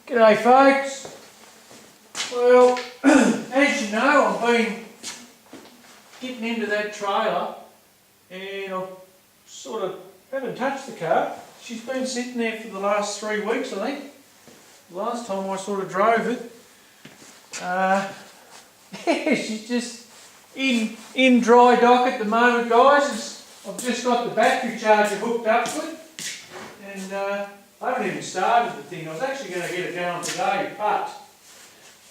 G'day folks. Well, as you know, I've been getting into that trailer and I've sort of haven't touched the car. She's been sitting there for the last 3 weeks, I think. The last time I sort of drove it. Yeah, she's just in dry dock at the moment, guys. I've just got the battery charger hooked up to it and I haven't even started the thing. I was actually going to get it going today, but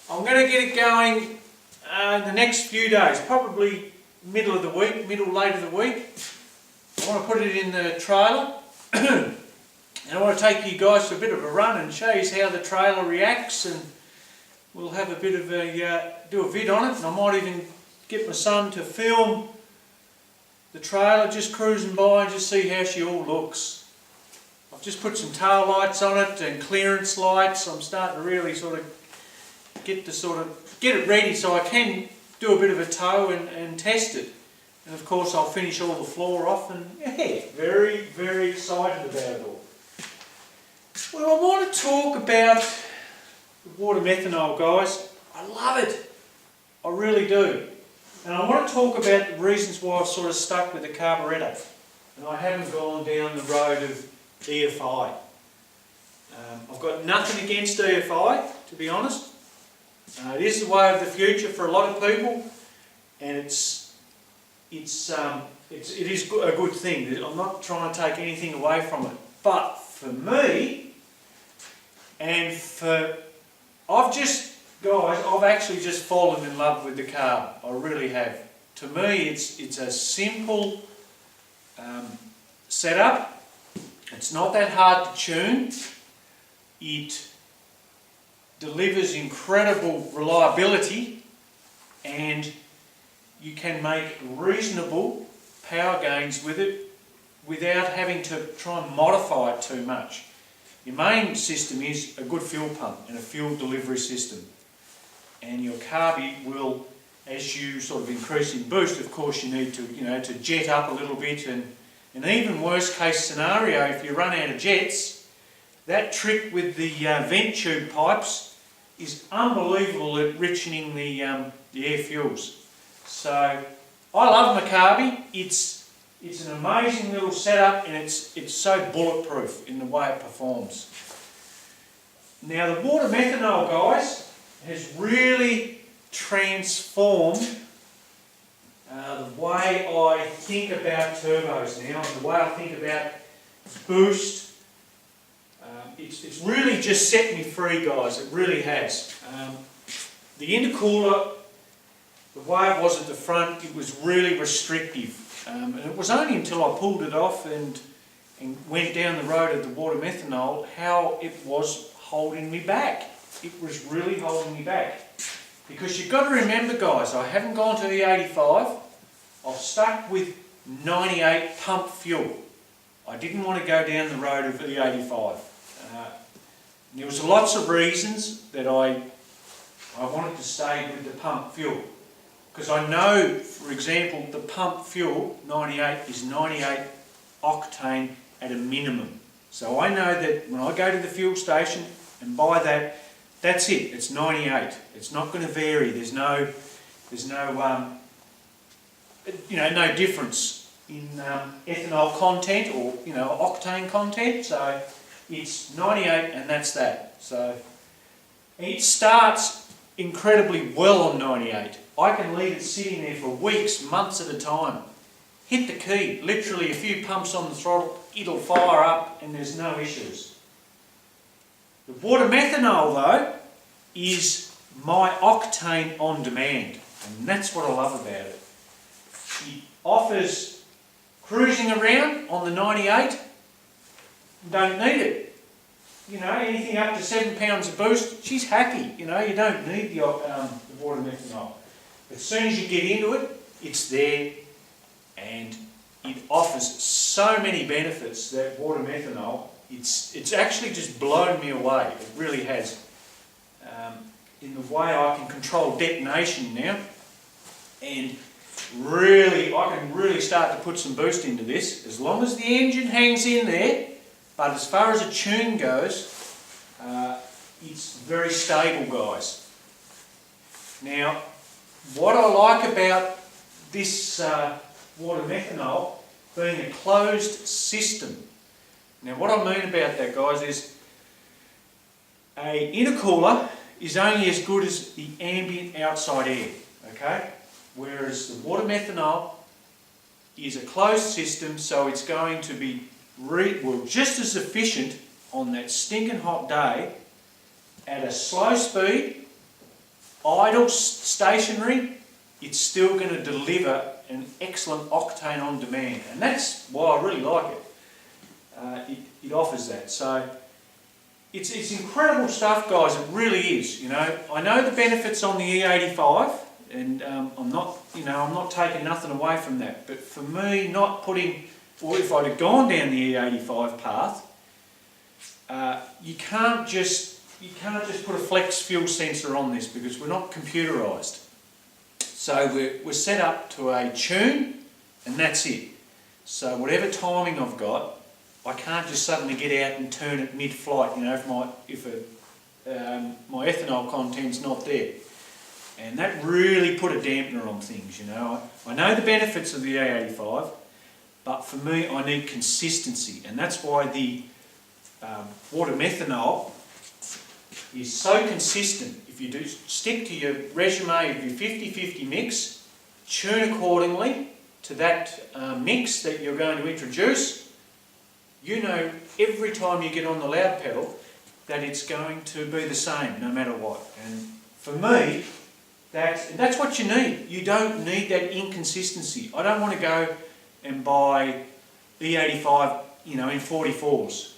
I'm going to get it going the next few days, probably middle of the week, late of the week. I want to put it in the trailer and I want to take you guys for a bit of a run and show you how the trailer reacts, and we'll have a bit of a, do a vid on it, and I might even get my son to film the trailer just cruising by and just see how she all looks. I've just put some tail lights on it and clearance lights. I'm starting to really sort of get it ready so I can do a bit of a tow and test it. And of course I'll finish all the floor off, and yeah, very, very excited about it all. Well, I want to talk about the water methanol, guys. I love it. I really do. And I want to talk about the reasons why I've sort of stuck with the carburettor and I haven't gone down the road of EFI. I've got nothing against EFI, to be honest. It is the way of the future for a lot of people, and it is a good thing. I'm not trying to take anything away from it, but for me, and for I've actually just fallen in love with the car. I really have. To me, it's a simple setup. It's not that hard to tune. It delivers incredible reliability, and you can make reasonable power gains with it without having to try and modify it too much. Your main system is a good fuel pump and a fuel delivery system, and your carby will, as you sort of increase in boost, of course you need to jet up a little bit, and an even worst case scenario, if you run out of jets, that trick with the vent tube pipes is unbelievable at richening the air fuels. So I love my carby. It's an amazing little setup, and it's so bulletproof in the way it performs. Now the water methanol, guys, has really transformed the way I think about turbos now, and the way I think about boost. It's really just set me free, guys. It really has. The intercooler, the way it was at the front, it was really restrictive. And it was only until I pulled it off and went down the road of the water methanol how it was holding me back. It was really holding me back. Because you've got to remember, guys, I haven't gone to the 85. I've stuck with 98 pump fuel. I didn't want to go down the road of the 85. There was lots of reasons that I wanted to stay with the pump fuel. Because I know, for example, the pump fuel 98 is 98 octane at a minimum. So I know that when I go to the fuel station and buy that, that's it. It's 98. It's not going to vary. There's no no difference in ethanol content or octane content. So it's 98, and that's that. So it starts incredibly well on 98. I can leave it sitting there for weeks, months at a time. Hit the key, literally a few pumps on the throttle, it'll fire up and there's no issues. The water methanol, though, is my octane on demand, and that's what I love about it. It offers cruising around on the 98, don't need it. Anything up to 7 pounds of boost, she's happy. You don't need the water methanol. As soon as you get into it, it's there, and it offers so many benefits, that water methanol. It's actually just blown me away. It really has. In the way I can control detonation now, and really, I can really start to put some boost into this, as long as the engine hangs in there. But as far as a tune goes, it's very stable, guys. Now, what I like about this water methanol being a closed system. Now, what I mean about that, guys, is a intercooler is only as good as the ambient outside air, okay? Whereas the water methanol is a closed system, so it's going to be just as efficient on that stinking hot day at a slow speed, idle, stationary. It's still going to deliver an excellent octane on demand, and that's why I really like it. It offers that. So it's incredible stuff, guys. It really is. You know, I know the benefits on the E85, and I'm not taking nothing away from that. But for me, not putting, or if I'd have gone down the E85 path, you can't just put a flex fuel sensor on this because we're not computerised. So we're set up to a tune, and that's it. So whatever timing I've got, I can't just suddenly get out and turn it mid-flight. You know, if my ethanol content's not there, and that really put a dampener on things. You know, I know the benefits of the E85, but for me, I need consistency, and that's why the water methanol is so consistent. If you do stick to your resume of your 50-50 mix, tune accordingly to that mix that you're going to introduce, you know every time you get on the loud pedal that it's going to be the same no matter what. And for me, that's what you need. You don't need that inconsistency. I don't want to go and buy E85, you know, in 44s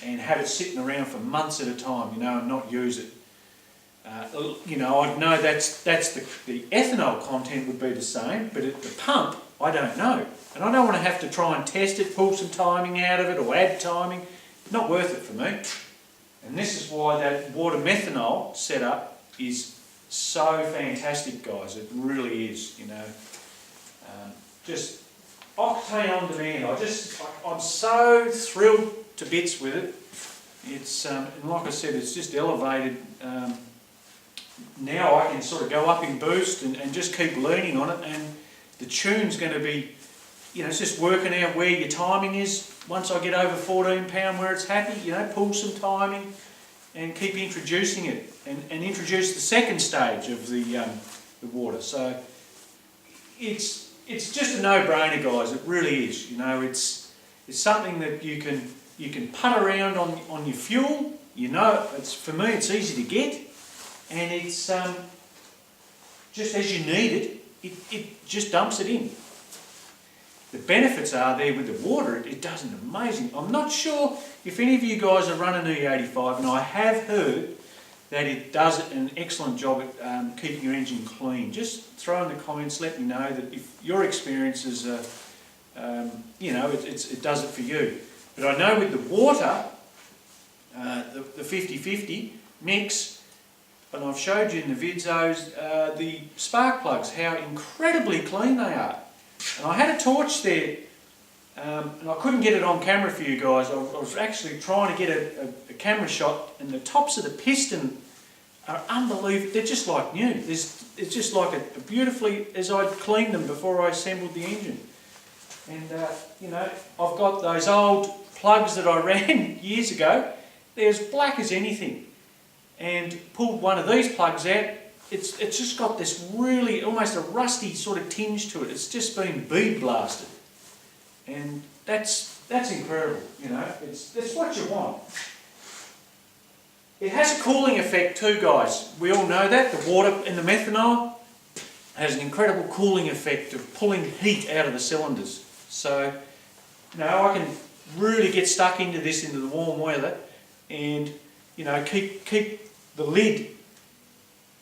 and have it sitting around for months at a time, you know, and not use it. You know, I know that's the ethanol content would be the same, but at the pump, I don't know. And I don't want to have to try and test it, pull some timing out of it, or add timing. Not worth it for me. And this is why that water methanol setup is so fantastic, guys. It really is, you know. Just octane on demand. I'm so thrilled to bits with it. It's and like I said, it's just elevated. Now I can sort of go up in boost and just keep leaning on it, and the tune's going to be, you know, it's just working out where your timing is. Once I get over 14 pound where it's happy, you know, pull some timing and keep introducing it, and introduce the second stage of the water. So it's just a no-brainer, guys. It really is. You know, it's something that you can putt around on your fuel. You know, for me it's easy to get, and it's just as you need it just dumps it in. The benefits are there with the water. It does an amazing. I'm not sure if any of you guys are running E85, and I have heard that it does an excellent job at keeping your engine clean. Just throw in the comments, let me know that if your experience is, you know, it does it for you. But I know with the water, the 50-50 mix, and I've showed you in the vids the spark plugs, how incredibly clean they are. And I had a torch there, and I couldn't get it on camera for you guys. I was actually trying to get a camera shot, and the tops of the piston are unbelievable. They're just like new. It's just like a beautifully, as I'd cleaned them before I assembled the engine. And, you know, I've got those old plugs that I ran years ago. They're as black as anything. And pulled one of these plugs out. It's just got this really, almost a rusty sort of tinge to it. It's just been bead blasted. And that's incredible, you know. That's what you want. It has a cooling effect too, guys. We all know that. The water in the methanol has an incredible cooling effect of pulling heat out of the cylinders. So, you know, I can really get stuck into this, into the warm weather, and, you know, keep the lid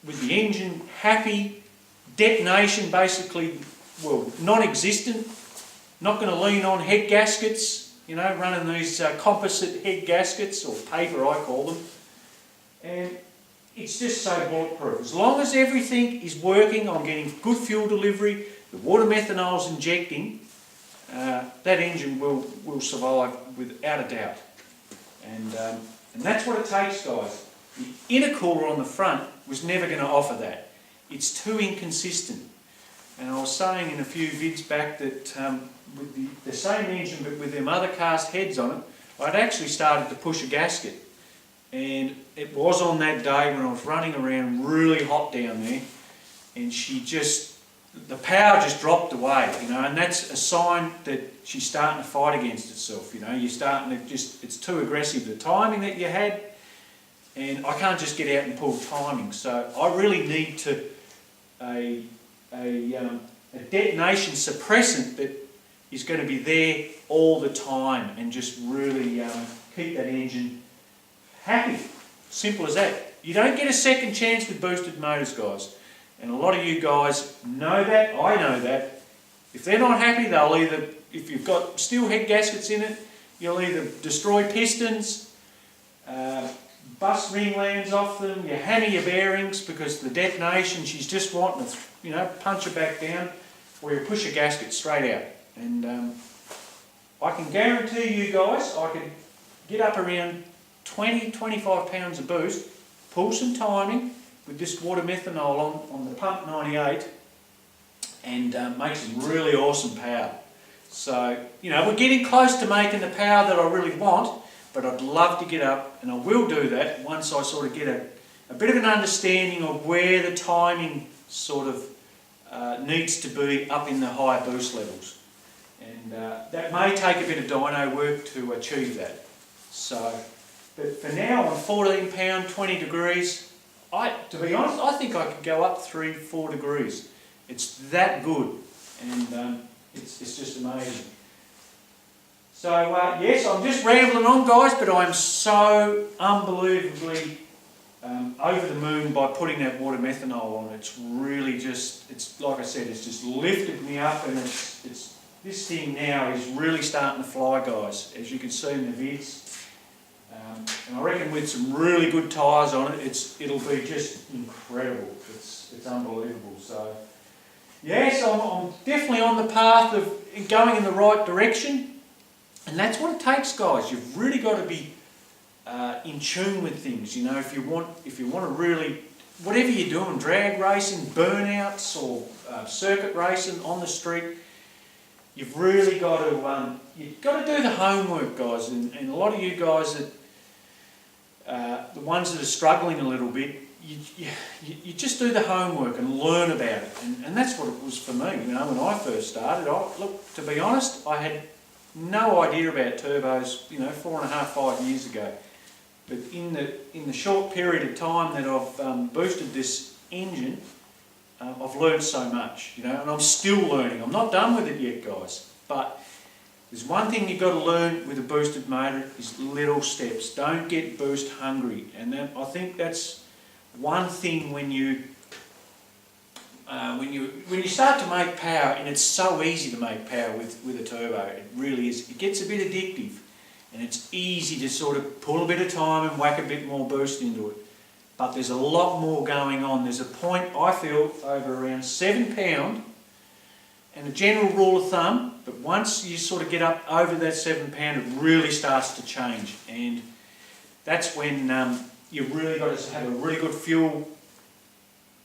with the engine happy, detonation basically, well, non-existent, not going to lean on head gaskets, you know, running these composite head gaskets, or paper I call them, and it's just so bulletproof. As long as everything is working, I'm getting good fuel delivery, the water methanol's injecting, that engine will survive without a doubt. And that's what it takes, guys. The intercooler on the front was never going to offer that. It's too inconsistent. And I was saying in a few vids back that with the same engine but with them other cast heads on it, I'd actually started to push a gasket. And it was on that day when I was running around really hot down there, and the power just dropped away, you know, and that's a sign that she's starting to fight against itself, you know. You're starting to it's too aggressive, the timing that you had, and I can't just get out and pull timing. So I really need a detonation suppressant that is going to be there all the time and just really keep that engine happy. Simple as that. You don't get a second chance with boosted motors, guys. And a lot of you guys know that, I know that. If they're not happy, they'll either, if you've got steel head gaskets in it, you'll either destroy pistons, bust ring lands off them, you hammer your bearings because the detonation, she's just wanting to, you know, punch her back down, or you push a gasket straight out. And I can guarantee you guys, I could get up around 20-25 pounds of boost, pull some timing with this water methanol on the pump 98, and make some really awesome power. So, you know, we're getting close to making the power that I really want, but I'd love to get up, and I will do that once I sort of get a bit of an understanding of where the timing sort of needs to be up in the higher boost levels. And that may take a bit of dyno work to achieve that. So, but for now, on 14 pound, 20 degrees, to be honest, I think I could go up 3-4 degrees. It's that good, and it's just amazing. So yes, I'm just rambling on, guys, but I'm so unbelievably over the moon by putting that water methanol on. It's really just, it's like I said, it's just lifted me up, and it's this thing now is really starting to fly, guys, as you can see in the vids. And I reckon with some really good tyres on it, it'll be just incredible. It's unbelievable. So yes, I'm definitely on the path of going in the right direction, and that's what it takes, guys. You've really got to be in tune with things. You know, if you want to really, whatever you're doing, drag racing, burnouts, or circuit racing on the street, you've really got to do the homework, guys. And a lot of you guys that the ones that are struggling a little bit, you just do the homework and learn about it, and that's what it was for me. You know, when I first started, look, to be honest, I had no idea about turbos, you know, 4.5-5 years ago. But in the short period of time that I've boosted this engine, I've learned so much, you know, and I'm still learning. I'm not done with it yet, guys. But there's one thing you've got to learn with a boosted motor is little steps. Don't get boost hungry, and I think that's one thing when you start to make power, and it's so easy to make power with a turbo. It really is. It gets a bit addictive, and it's easy to sort of pull a bit of time and whack a bit more boost into it. But there's a lot more going on. There's a point, I feel, over around 7 pound, and a general rule of thumb, but once you sort of get up over that 7 pound, it really starts to change, and that's when you've really got to have a really good fuel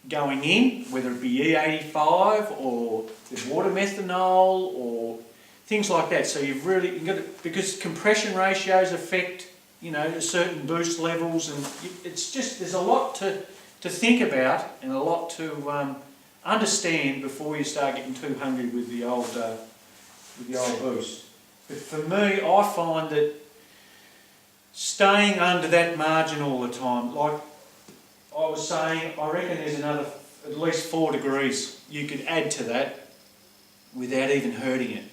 going in, whether it be E85 or the water methanol or things like that. So you've got to, because compression ratios affect, you know, certain boost levels, and it's just, there's a lot to think about and a lot to understand before you start getting too hungry with the old boost. But for me, I find that staying under that margin all the time, like I was saying, I reckon there's another at least 4 degrees you could add to that without even hurting it.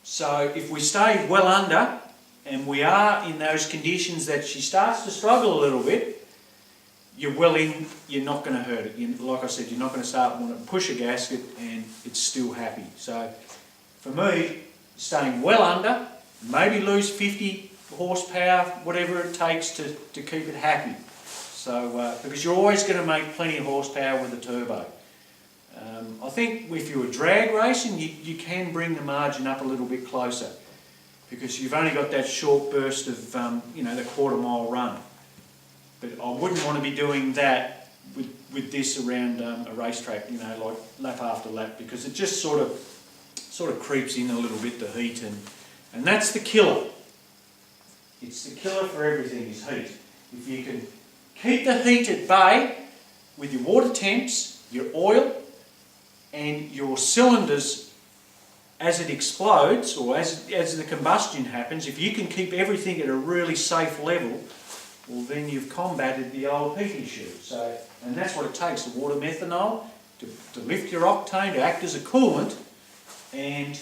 So if we stay well under, and we are in those conditions that she starts to struggle a little bit, you're well in, you're not going to hurt it. Like I said, you're not going to start wanting to push a gasket and it's still happy. So for me, staying well under, maybe lose 50 horsepower, whatever it takes to keep it happy. So because you're always going to make plenty of horsepower with a turbo. I think if you were drag racing, you can bring the margin up a little bit closer, because you've only got that short burst of, you know, the quarter mile run. wouldn't want to be doing that with this around a racetrack, you know, like lap after lap, because it just sort of creeps in a little bit, the heat, and that's the killer. It's the killer for everything, is heat. If you can keep the heat at bay with your water temps, your oil, and your cylinders as it explodes, or as the combustion happens, if you can keep everything at a really safe level, well, then you've combated the old heat issue. So, and that's what it takes, the water methanol, to lift your octane, to act as a coolant, and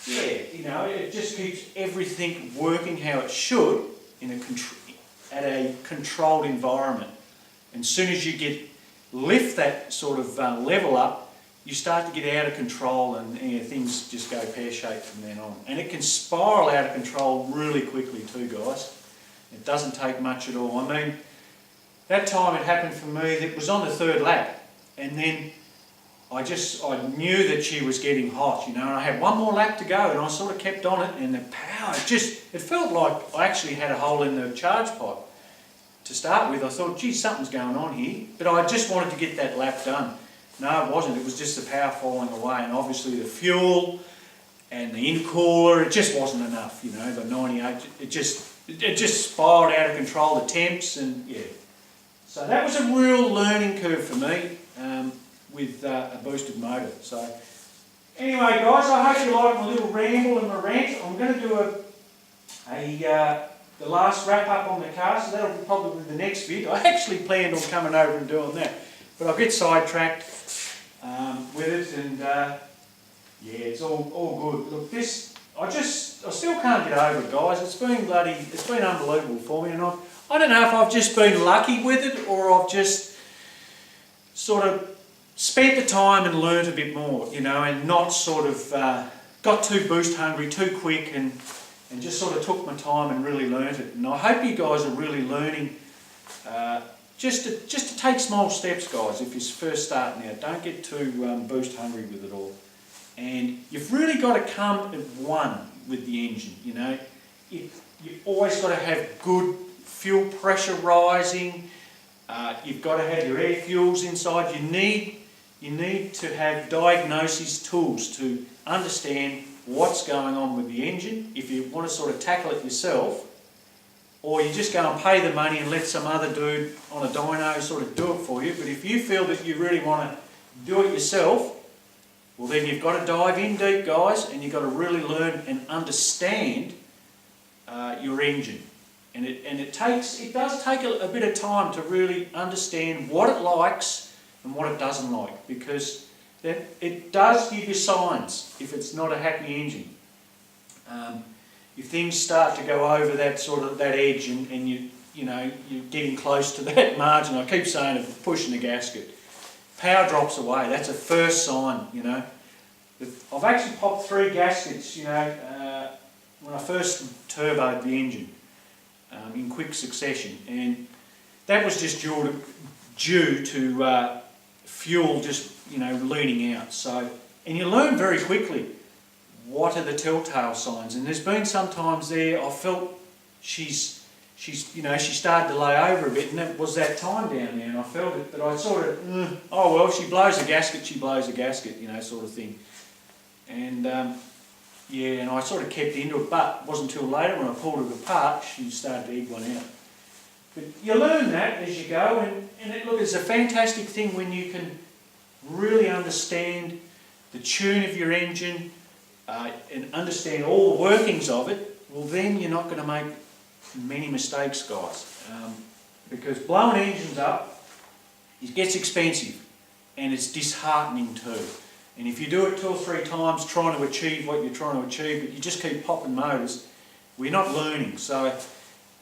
yeah, you know, it just keeps everything working how it should at a controlled environment. And as soon as you lift that sort of level up, you start to get out of control, and things just go pear-shaped from then on. And it can spiral out of control really quickly too, guys. It doesn't take much at all. I mean, that time it happened for me, it was on the third lap, and then I knew that she was getting hot, you know, and I had one more lap to go, and I sort of kept on it, and the power, it felt like I actually had a hole in the charge pipe. To start with, I thought, gee, something's going on here, but I just wanted to get that lap done. No, it wasn't. It was just the power falling away, and obviously the fuel and the intercooler, it just wasn't enough, you know, the 98, it just spiraled out of control, the temps, and yeah. So that was a real learning curve for me with a boosted motor. So anyway, guys, I hope you like my little ramble and my rant. I'm going to do the last wrap up on the car, so that'll be probably the next vid. I actually planned on coming over and doing that, but I'll get sidetracked with it, and yeah, it's all good. Look, this, I still can't get over it, guys. It's been unbelievable for me, and I don't know if I've just been lucky with it, or I've just sort of spent the time and learnt a bit more, you know, and not sort of got too boost hungry too quick, and just sort of took my time and really learnt it. And I hope you guys are really learning just to take small steps, guys, if you're first starting out. Don't get too boost hungry with it all. And you've really got to come at one with the engine, you know. You've always got to have good fuel pressure rising. You've got to have your air fuels inside. You need to have diagnosis tools to understand what's going on with the engine, if you want to sort of tackle it yourself, or you just go and pay the money and let some other dude on a dyno sort of do it for you. But if you feel that you really want to do it yourself, well, then you've got to dive in deep, guys, and you've got to really learn and understand your engine. And it does take a bit of time to really understand what it likes and what it doesn't like, because it does give you signs if it's not a happy engine. If things start to go over that edge, and you're getting close to that margin, I keep saying of pushing the gasket, power drops away. That's a first sign, you know. I've actually popped 3 gaskets, you know, when I first turboed the engine in quick succession, and that was just due to fuel just, you know, leaning out. So, and you learn very quickly what are the telltale signs. And there's been some times there I felt she's she started to lay over a bit, and that was that time down there, and I felt it, but I sort of, oh well, she blows a gasket, you know, sort of thing. And yeah, and I sort of kept into it, but it wasn't until later when I pulled it apart, she started to egg one out. But you learn that as you go, and look, it's a fantastic thing when you can really understand the tune of your engine and understand all the workings of it. Well, then you're not going to make many mistakes, guys, because blowing engines up, it gets expensive, and it's disheartening too. And if you do it 2 or 3 times trying to achieve what you're trying to achieve, but you just keep popping motors, we're not learning. So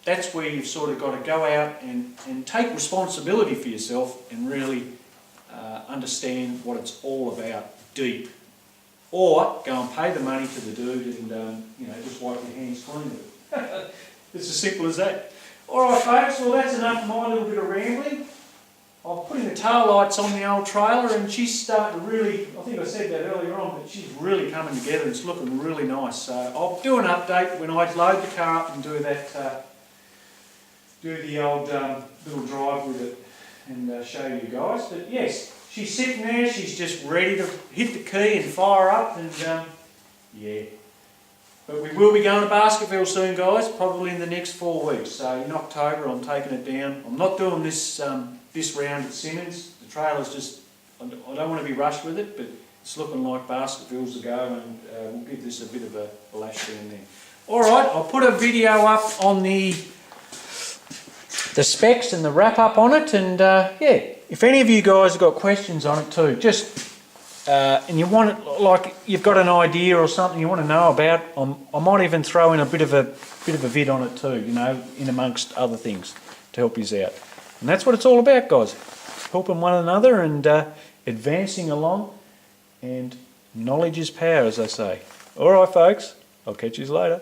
that's where you've sort of got to go out and take responsibility for yourself and really understand what it's all about deep. Or go and pay the money to the dude and just wipe your hands clean with it. It's as simple as that. Alright folks, well that's enough of my little bit of rambling. I'm putting the tail lights on the old trailer, and she's starting to really, I think I said that earlier on, but she's really coming together and it's looking really nice. So I'll do an update when I load the car up and do that do the old little drive with it and show you guys. But yes, she's sitting there, she's just ready to hit the key and fire up, and yeah. But we will be going to Baskerville soon, guys, probably in the next 4 weeks. So in October I'm taking it down. I'm not doing this this round at Simmons. The trailer's just, I don't want to be rushed with it, but it's looking like Baskerville's the go, and we'll give this a bit of a lash down there. Alright, I'll put a video up on the specs and the wrap up on it, and yeah, if any of you guys have got questions on it too, just and you want it, like you've got an idea or something you want to know about, I might even throw in a bit of a vid on it too, you know, in amongst other things to help you out. And that's what it's all about, guys, helping one another and advancing along, and knowledge is power, as they say. Alright folks, I'll catch you later.